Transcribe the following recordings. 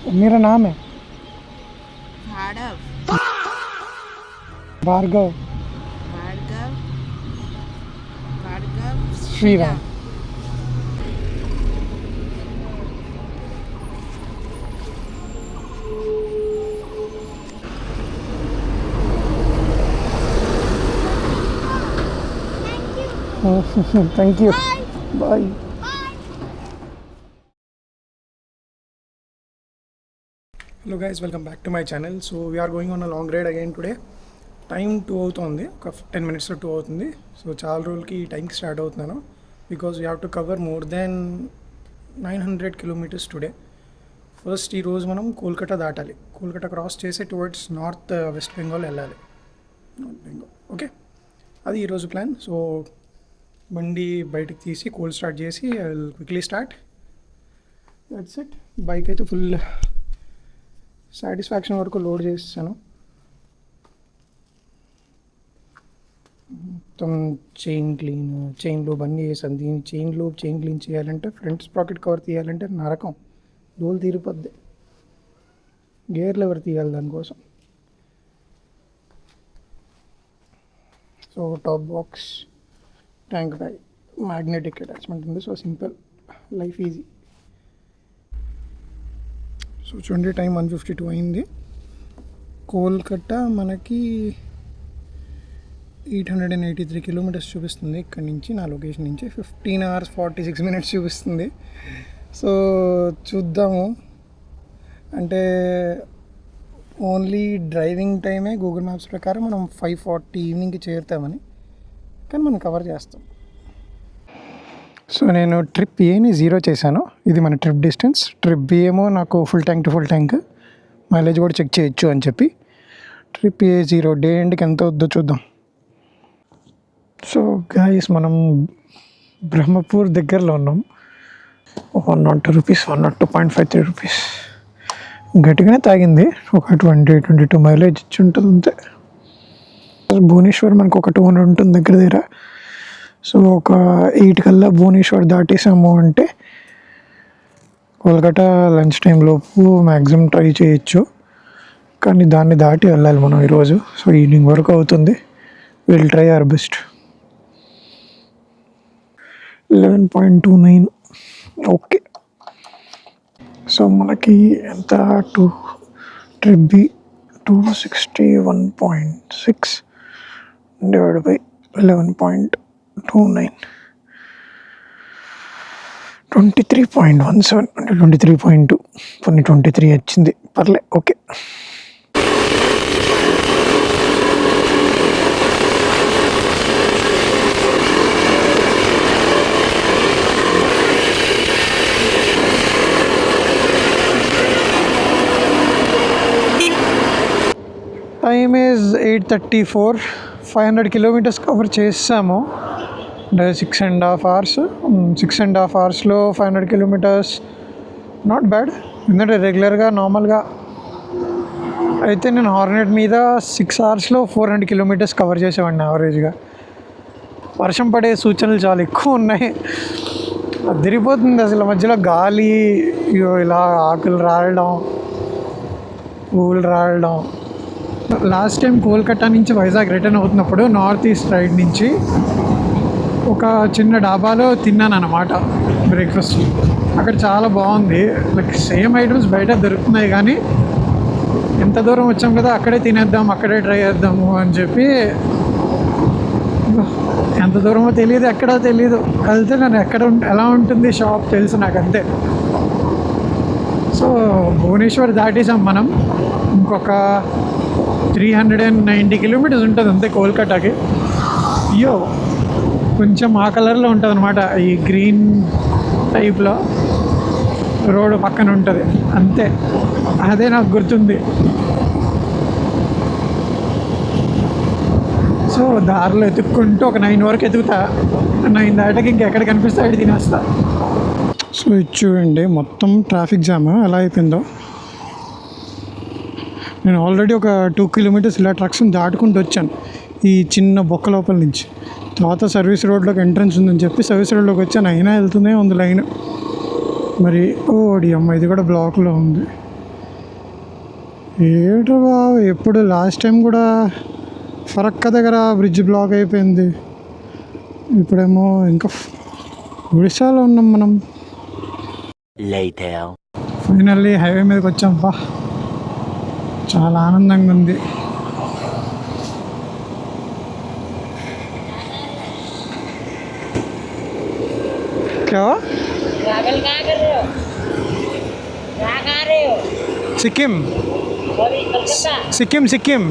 मेरा नाम है Bhargav Bhargav Bhargav Bhargav Sriram. Thank you, bye. Hello guys, welcome back to my channel. So we are going on a long ride again today. Time 2 అవుతుంది, ఒక 10 minutes 2 అవుతుంది. So చాలా రోజులకి టైంకి స్టార్ట్ అవుతున్నాను because we have to cover more than 900 kilometres today. First ఈరోజు మనం కోల్కతా దాటాలి. కోల్కతా క్రాస్ చేసి టువర్డ్స్ నార్త్ వెస్ట్ బెంగాల్ వెళ్ళాలి. నార్త్ బెంగాల్ ఓకే, అది ఈరోజు ప్లాన్. సో బండి బయటకు తీసి కోల్ స్టార్ట్ చేసి I will quickly start. That's it. Bike అయితే ఫుల్ సాటిస్ఫాక్షన్ వరకు లోడ్ చేస్తాను. మొత్తం చైన్ క్లీన్, చైన్ లూబ్ అన్నీ వేసాను. దీని చైన్ క్లీన్ చేయాలంటే, ఫ్రంట్ స్ప్రాకెట్ కవర్ తీయాలంటే నరకం, దోలు తీరిపోద్ది. గేర్ లెవర్ తీయాలి దానికోసం. So top box, tank bag, magnetic attachment ఉంది. So simple, life easy. So చూడండి, టైం 1:52 అయింది. కోల్కతా మనకి 883 కిలోమీటర్స్ చూపిస్తుంది ఇక్కడ నుంచి, నా లొకేషన్ నుంచి. 15 hours 46 minutes చూపిస్తుంది. సో చూద్దాము. అంటే ఓన్లీ డ్రైవింగ్ టైమే గూగుల్ మ్యాప్స్ ప్రకారం మనం 5:40 ఈవినింగ్కి చేరుతామని, కానీ మనం కవర్ చేస్తాం. సో నేను ట్రిప్ ఏని 0 చేశాను. ఇది మన ట్రిప్ డిస్టెన్స్. ట్రిప్ బి ఏమో నాకు full tank to full tank, mileage కూడా చెక్ చేయొచ్చు అని చెప్పి. ట్రిప్ ఏ 0, డే ఎండ్కి ఎంత వద్దో చూద్దాం. సో గాయస్, మనం బ్రహ్మపూర్ దగ్గరలో ఉన్నాం. 102 రూపీస్, 102.53 రూపీస్ గట్టిగానే తాగింది. ఒక 22 మైలేజ్ ఇచ్చి ఉంటుంది అంతే. భువనేశ్వర్ మనకు ఒక 200 ఉంటుంది దగ్గర దగ్గర. సో ఒక 8 కల్లా భువనేశ్వర్ దాటేసాము అంటే కోల్కతా లంచ్ టైం లోపు మ్యాక్సిమం ట్రై చేయొచ్చు, కానీ దాన్ని దాటి వెళ్ళాలి మనం ఈరోజు. సో ఈవినింగ్ వరకు అవుతుంది. Will try our best. 11.29 okay. So మనకి ఎంత, ట్రిప్ బి 261.6 డివైడ్ బై 11.29, 23.17 అంటే 23.2, కొన్ని 23 వచ్చింది, పర్లే okay. Time is 8:34. 500 kilometres cover చేసాము. అంటే 6.5 hours. 6.5 hours 500 kilometres not bad. ఎందుకంటే రెగ్యులర్గా నార్మల్గా అయితే నేను హార్నెట్ మీద 6 hours 400 కిలోమీటర్స్ కవర్ చేసేవాడిని యావరేజ్గా. వర్షం పడే సూచనలు చాలా ఎక్కువ ఉన్నాయి. అదిరిపోతుంది అసలు. మధ్యలో గాలి, ఇలా ఆకులు రాలడం, పువ్వులు రాలడం. లాస్ట్ టైం కోల్కతా నుంచి వైజాగ్ రిటర్న్ అవుతున్నప్పుడు నార్త్ ఈస్ట్ రైడ్ నుంచి ఒక చిన్న డాబాలో తిన్నాను అన్నమాట బ్రేక్ఫాస్ట్. అక్కడ చాలా బాగుంది. లైక్ సేమ్ ఐటమ్స్ బయట దొరుకుతున్నాయి, కానీ ఎంత దూరం వచ్చాం కదా, అక్కడే తినేద్దాం, అక్కడే ట్రై చేద్దాము అని చెప్పి. ఎంత దూరమో తెలియదు, ఎక్కడో తెలియదు. వెళ్తే నేను ఎలా ఉంటుంది షాప్ తెలుసు నాకు, అంతే. సో భువనేశ్వర్ దాటేసాం మనం. ఇంకొక 390 కిలోమీటర్స్ ఉంటుంది అంతే కోల్కతాకి. అయ్యో, కొంచెం ఆ కలర్లో ఉంటుంది అనమాట, ఈ గ్రీన్ టైప్లో రోడ్ పక్కన ఉంటుంది అంతే. అదే నాకు గుర్తుంది. సో దారిలో ఎతుక్కుంటూ ఒక 9 వరకు ఎతుకుతా. 9 దాటాకి ఇంకెక్కడ కనిపిస్తే అక్కడ తినేస్తా. సో ఇది చూడండి, మొత్తం ట్రాఫిక్ జామ్ ఎలా అయిపోయిందో. నేను ఆల్రెడీ ఒక 2 kilometers ఇలా ట్రక్స్ని దాటుకుంటూ వచ్చాను ఈ చిన్న బొక్క లోపల నుంచి. తర్వాత సర్వీస్ రోడ్లోకి ఎంట్రన్స్ ఉందని చెప్పి సర్వీస్ రోడ్లోకి వచ్చాను. అయినా వెళ్తూనే ఉంది లైన్. మరి ఓడి అమ్మ, ఇది కూడా బ్లాక్లో ఉంది. ఏడు బాబు, ఎప్పుడు లాస్ట్ టైం కూడా ఫరక్క దగ్గర బ్రిడ్జ్ బ్లాక్ అయిపోయింది. ఇప్పుడేమో ఇంకా ఒడిశాలో ఉన్నాం మనం. ఫైనల్లీ హైవే మీదకి వచ్చాం. బా, చాలా ఆనందంగా ఉంది. Sikkim Sikkim Sikkim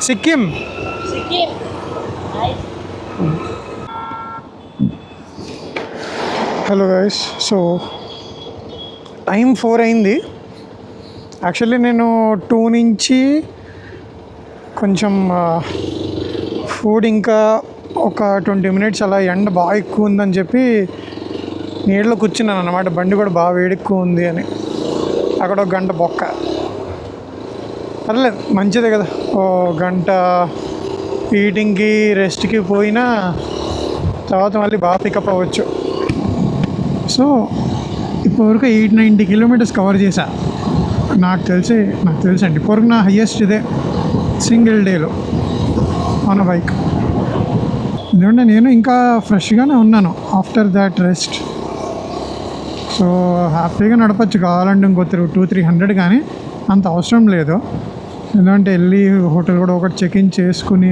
Sikkim hello guys, so time 4 అయింది. యాక్చువల్లీ నేను 2 నుంచి కొంచెం ఫుడ్ ఇంకా ఒక 20 మినిట్స్ అలా ఎండ బాగా ఎక్కువ ఉందని చెప్పి నీడలో కూర్చున్నాను అన్నమాట. బండి కూడా బాగా వేడెక్కువ ఉంది అని. అక్కడ ఒక గంట బొక్క, పర్లేదు మంచిదే కదా. ఓ గంట ఈటింగ్కి రెస్ట్కి పోయినా తర్వాత మళ్ళీ బాగా పికప్ అవ్వచ్చు. సో ఇప్పటివరకు 890 కిలోమీటర్స్ కవర్ చేశా. నాకు తెలుసు అండి, ఇప్పటివరకు నా హయ్యెస్ట్ ఇదే సింగిల్ డేలో ఆన్ బైక్. ఎందుకంటే నేను ఇంకా ఫ్రెష్గానే ఉన్నాను ఆఫ్టర్ దాట్ రెస్ట్. సో హ్యాపీగా నడపచ్చు కావాలంటే ఇంకో 200-300, కానీ అంత అవసరం లేదు. ఎందుకంటే వెళ్ళి హోటల్ కూడా ఒకటి చెక్-ఇన్ చేసుకుని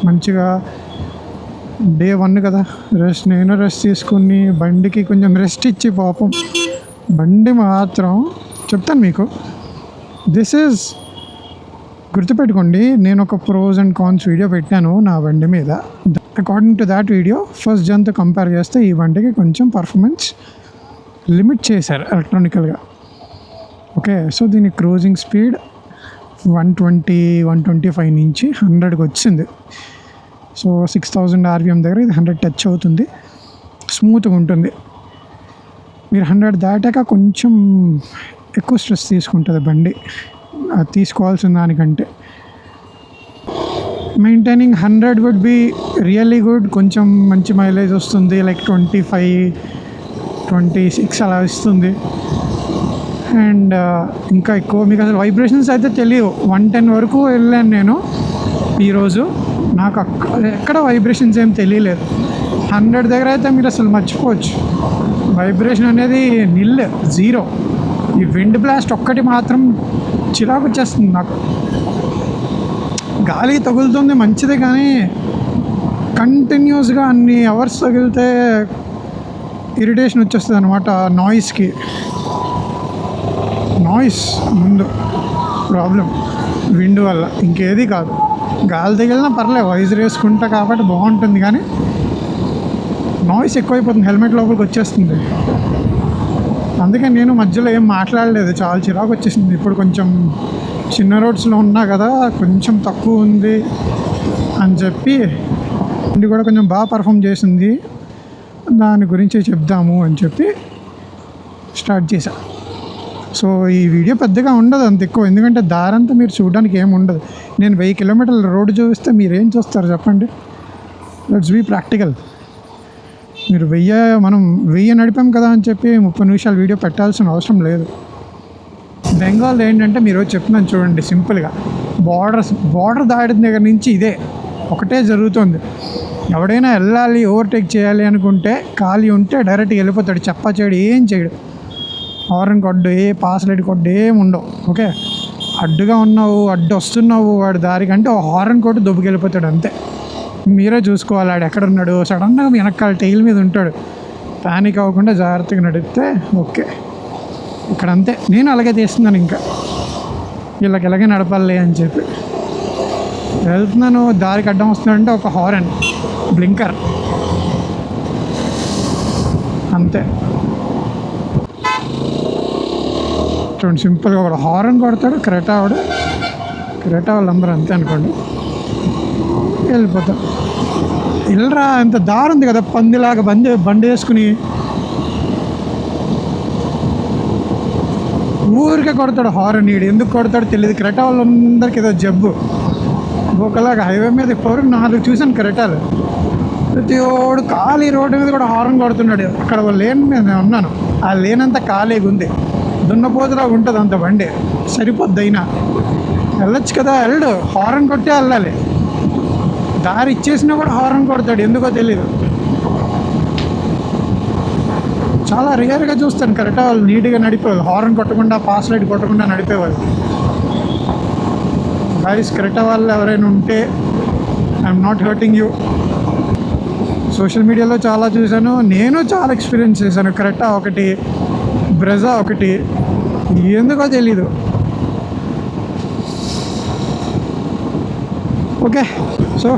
మంచిగా డే 1 కదా నేను రెస్ట్ తీసుకుని బండికి కొంచెం రెస్ట్ ఇచ్చి, పాపం బండి మాత్రం చెప్తాను మీకు. దిస్ ఈజ్, గుర్తుపెట్టుకోండి, నేను ఒక ప్రోస్ అండ్ కాన్స్ వీడియో పెట్టాను నా బండి మీద. According to that video first జన్తో కంపేర్ చేస్తే ఈ బండికి కొంచెం పర్ఫార్మెన్స్ లిమిట్ చేశారు ఎలక్ట్రానికల్గా. ఓకే, సో దీని క్రూజింగ్ స్పీడ్ 120-125 నుంచి 100కి వచ్చింది. సో 6000 RPM దగ్గర ఇది 100 టచ్ అవుతుంది. స్మూత్గా ఉంటుంది. మీరు 100 దాటాక కొంచెం ఎక్కువ స్ట్రెస్ తీసుకుంటుంది బండి, తీసుకోవాల్సిన దానికంటే. Maintaining 100 would be really good. కొంచెం మంచి మైలేజ్ వస్తుంది, లైక్ 25-26 అలా ఇస్తుంది. అండ్ ఇంకా ఎక్కువ మీకు అసలు వైబ్రేషన్స్ అయితే తెలియవు. 110 వరకు వెళ్ళాను నేను ఈరోజు, నాకు ఎక్కడ వైబ్రేషన్స్ ఏం తెలియలేదు. 100 దగ్గర అయితే మీరు అసలు మర్చిపోవచ్చు, వైబ్రేషన్ అనేది నిల్, జీరో. ఈ విండ్ బ్లాస్ట్ ఒక్కటి మాత్రం చిరాకు వచ్చేస్తుంది నాకు. గాలి తగులుతుంది మంచిదే, కానీ కంటిన్యూస్గా అన్ని అవర్స్ తగిలితే ఇరిటేషన్ వచ్చేస్తుంది అనమాట. నాయిస్ ముందు ప్రాబ్లం విండ్ వల్ల, ఇంకేది కాదు. గాలి తగిలినా పర్లేదు, వైజర్ వేసుకుంటా కాబట్టి బాగుంటుంది, కానీ నాయిస్ ఎక్కువైపోతుంది, హెల్మెట్ లోపలికి వచ్చేస్తుంది. అందుకే నేను మధ్యలో ఏం మాట్లాడలేదు, చాలా చిరాకు వచ్చేసింది. ఇప్పుడు కొంచెం చిన్న రోడ్స్లో ఉన్నా కదా, కొంచెం తక్కువ ఉంది అని చెప్పి ఇది కూడా కొంచెం బాగా పర్ఫామ్ చేసింది, దాని గురించి చెప్దాము అని చెప్పి స్టార్ట్ చేశా. సో ఈ వీడియో పెద్దగా ఉండదు అంత ఎక్కువ, ఎందుకంటే దారంతా మీరు చూడడానికి ఏమి ఉండదు. నేను 1000 కిలోమీటర్ల రోడ్డు చూపిస్తే మీరు ఏం చూస్తారు చెప్పండి? Let's be practical. మీరు 1000 నడిపాం కదా అని చెప్పి 30 నిమిషాలు వీడియో పెట్టాల్సిన అవసరం లేదు. బెంగాల్ ఏంటంటే మీరు చెప్తున్నాను చూడండి, సింపుల్గా బార్డర్ దాటిన దగ్గర నుంచి ఇదే ఒకటే జరుగుతుంది. ఎవడైనా వెళ్ళాలి, ఓవర్టేక్ చేయాలి అనుకుంటే ఖాళీ ఉంటే డైరెక్ట్గా వెళ్ళిపోతాడు, చెప్పా చేయడు, ఏం చేయడు. హారన్ కొడ్డు, ఏ పాస్ లైట్ కొడ్డు ఏం ఉండవు. ఓకే, అడ్డుగా ఉన్నావు, అడ్డు వస్తున్నావు వాడు దారికంటే హారన్ కొట్టు దొబ్బుకెళ్ళిపోతాడు అంతే. మీరే చూసుకోవాలి ఆడు ఎక్కడ ఉన్నాడు. సడన్గా వెనకాల టైల్ మీద ఉంటాడు, ప్యానిక్ అవ్వకుండా జాగ్రత్తగా నడిపితే ఓకే. ఇక్కడ అంతే, నేను అలాగే తీస్తున్నాను. ఇంకా వీళ్ళకి ఎలాగే నడపాలి అని చెప్పి వెళ్తున్నాను. దారికి అడ్డం వస్తున్నాడంటే ఒక హారన్, బ్లింకర్, అంతే. చూడండి సింపుల్గా ఒక హారన్ కొడతాడు. క్రెటా వాళ్ళందరూ అంతే అనుకోండి, వెళ్ళిపోతాం. వెళ్ళరా, ఇంత దారి ఉంది కదా, పందిలాగా బండి వేసుకుని ఊరికే కొడతాడు హారన్. నీడు ఎందుకు కొడతాడు తెలియదు. క్రెటా వాళ్ళందరికీ ఏదో జబ్బు. ఒకలాగా హైవే మీద ఇప్పుడు 4 చూసాను క్రెటాలు. ప్రతి ఓడు ఖాళీ రోడ్డు మీద కూడా హారన్ కొడుతున్నాడు. అక్కడ లేన్ మీద ఉన్నాను, ఆ లేన్ అంతా ఖాళీగా ఉంది. దున్నపోతులా ఉంటుంది అంత బండి, సరిపోద్ది. అయినా వెళ్ళొచ్చు కదా, వెళ్ళడు, హారన్ కొట్టే వెళ్ళాలి. దారి ఇచ్చేసినా కూడా హారన్ కొడతాడు, ఎందుకో తెలీదు. చాలా రేర్గా చూస్తాను కరెక్ట్గా వాళ్ళు నీట్గా నడిపేవాళ్ళు, హారన్ కొట్టకుండా పాస్ లైట్ కొట్టకుండా నడిపేవాళ్ళు. గైస్ కరెక్ట్గా వాళ్ళు ఎవరైనా ఉంటే I'm not hurting you. Social మీడియాలో చాలా చూశాను, నేను చాలా ఎక్స్పీరియన్స్ చేశాను. కరెక్టా ఒకటి, బ్రెజా ఒకటి, ఎందుకో తెలీదు. ఓకే, సో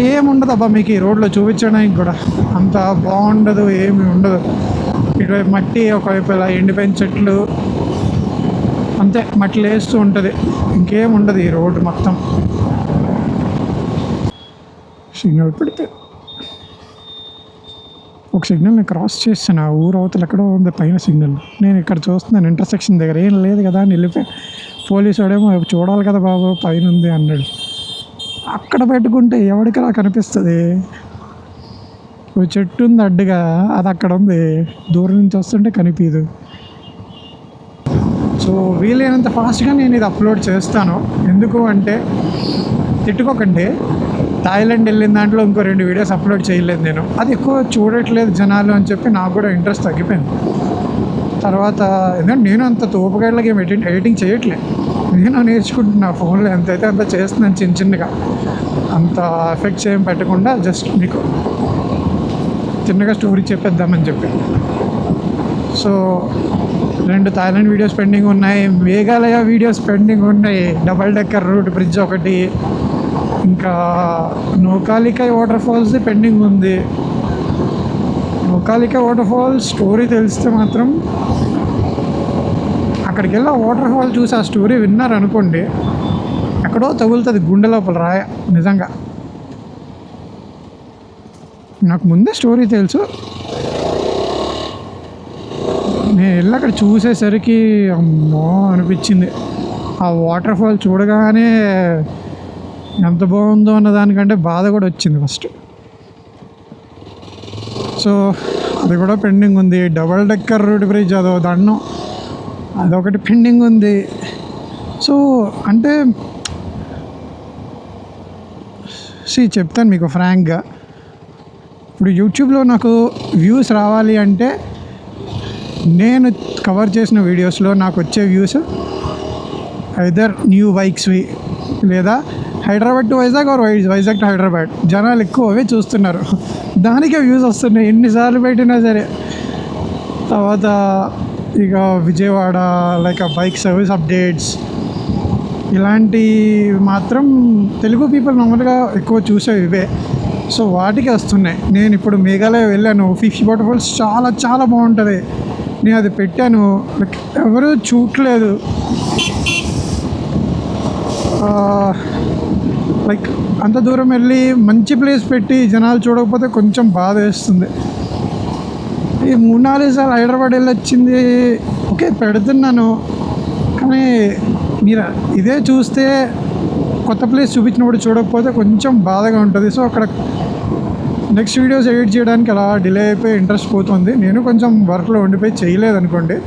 ఏముండదు అబ్బా మీకు ఈ రోడ్లో చూపించడానికి కూడా, అంత బాగుండదు, ఏమి ఉండదు. ఇటువైపు మట్టి, ఒకవైపు ఇలా ఎండిపోయిన చెట్లు, అంతే మట్టి లేస్తూ ఉంటుంది, ఇంకేం ఉండదు ఈ రోడ్డు మొత్తం. సిగ్నల్ పెడితే ఒక సిగ్నల్ నేను క్రాస్ చేస్తాను, ఆ ఊరు అవతల ఎక్కడో ఉంది పైన సిగ్నల్. నేను ఇక్కడ చూస్తున్నాను ఇంటర్సెక్షన్ దగ్గర, ఏం లేదు కదా అని వెళ్ళిపోయి పోలీసు వాడేమో చూడాలి కదా బాబు పైన ఉంది అన్నాడు. అక్కడ పెట్టుకుంటే ఎవరికి అలా కనిపిస్తుంది? ఒక చెట్టు ఉంది అడ్డుగా, అది అక్కడ ఉంది, దూరం నుంచి వస్తుంటే కనిపించదు. సో వీలైనంత ఫాస్ట్గా నేను ఇది అప్లోడ్ చేస్తాను. ఎందుకు అంటే తిట్టుకోకండి, థాయిలాండ్ వెళ్ళిన దాంట్లో ఇంకో 2 వీడియోస్ అప్లోడ్ చేయలేదు నేను. అది ఎక్కువ చూడట్లేదు జనాలు అని చెప్పి నాకు కూడా ఇంట్రెస్ట్ తగ్గిపోయింది. తర్వాత ఎందుకంటే నేను అంత తోపుగాళ్ళకి ఏం ఎడిటింగ్ చేయట్లేదు, నేను నేర్చుకుంటున్నా ఫోన్లో ఎంతైతే అంత చేస్తున్నాను చిన్న చిన్నగా, అంత ఎఫెక్ట్స్ ఏం పెట్టకుండా జస్ట్ మీకు చిన్నగా స్టోరీ చెప్పేద్దామని చెప్పి. సో 2 థాయిలాండ్ వీడియోస్ పెండింగ్ ఉన్నాయి, మేఘాలయ వీడియోస్ పెండింగ్ ఉన్నాయి, డబల్ డెక్కర్ రూట్ బ్రిడ్జ్ ఒకటి, ఇంకా నోకాలికా వాటర్ ఫాల్స్ది పెండింగ్ ఉంది. నోకాలికా వాటర్ ఫాల్స్ స్టోరీ తెలిస్తే మాత్రం అక్కడికి వెళ్ళి ఆ వాటర్ ఫాల్ చూసి ఆ స్టోరీ విన్నారనుకోండి, ఎక్కడో తగులుతుంది గుండె లోపల రాయ. నిజంగా నాకు ముందే స్టోరీ తెలుసు, నేను వెళ్ళి అక్కడ చూసేసరికి అమ్మో అనిపించింది. ఆ వాటర్ ఫాల్ చూడగానే ఎంత బాగుందో అన్న దానికంటే బాధ కూడా వచ్చింది ఫస్ట్. సో అది కూడా పెండింగ్ ఉంది. డబల్ డెక్కర్ రూట్ బ్రిడ్జ్ అదో దండం, అదొకటి పెండింగ్ ఉంది. సో అంటే చెప్తాను మీకు ఫ్రాంక్గా, ఇప్పుడు యూట్యూబ్లో నాకు వ్యూస్ రావాలి అంటే నేను కవర్ చేసిన వీడియోస్లో నాకు వచ్చే వ్యూస్ ఐదర్ న్యూ బైక్స్వి లేదా Hyderabad to Vizag or Vizag to Hyderabad, జనాలు ఎక్కువ అవే చూస్తున్నారు, దానికే వ్యూస్ వస్తున్నాయి ఎన్నిసార్లు పెట్టినా సరే. తర్వాత ఇక Vijayawada like bike service updates, ఇలాంటి మాత్రం తెలుగు పీపుల్ మామూలుగా ఎక్కువ చూసేవి ఇవే. సో వాటికి వస్తున్నాయి. నేను ఇప్పుడు మేఘాలయ వెళ్ళాను, ఫిష్ వాటర్ ఫాల్స్ చాలా చాలా బాగుంటుంది, నేను అది పెట్టాను, లైక్ ఎవరు చూడలేదు. లైక్ అంత దూరం వెళ్ళి మంచి ప్లేస్ పెట్టి జనాలు చూడకపోతే కొంచెం బాధ వేస్తుంది. ఈ 3-4 సార్లు హైదరాబాద్ వెళ్ళొచ్చింది, ఓకే పెడుతున్నాను, కానీ మీరు ఇదే చూస్తే కొత్త ప్లేస్ చూపించినప్పుడు చూడకపోతే కొంచెం బాధగా ఉంటుంది. సో అక్కడ నెక్స్ట్ వీడియోస్ ఎడిట్ చేయడానికి అలా డిలే అయిపోయి ఇంట్రెస్ట్ పోతుంది. నేను కొంచెం వర్క్లో ఉండిపోయి చేయలేదనుకోండి,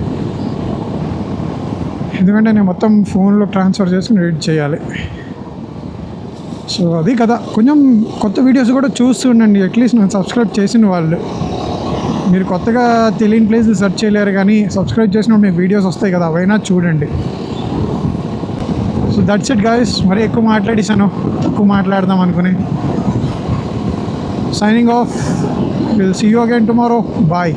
ఎందుకంటే నేను మొత్తం ఫోన్లో ట్రాన్స్ఫర్ చేసుకుని ఎడిట్ చేయాలి. సో అది కదా, కొంచెం కొత్త వీడియోస్ కూడా చూస్తూ ఉండండి. అట్లీస్ట్ నేను సబ్స్క్రైబ్ చేసిన వాళ్ళు, మీరు కొత్తగా తెలియని ప్లేస్లు సెర్చ్ చేయలేరు, కానీ సబ్స్క్రైబ్ చేసినప్పుడు మీకు వీడియోస్ వస్తాయి కదా, అవైనా చూడండి. So that's it guys. మరి ఎక్కువ మాట్లాడేసాను, తక్కువ మాట్లాడదాం అనుకుని. Signing off. Will see you again tomorrow. Bye.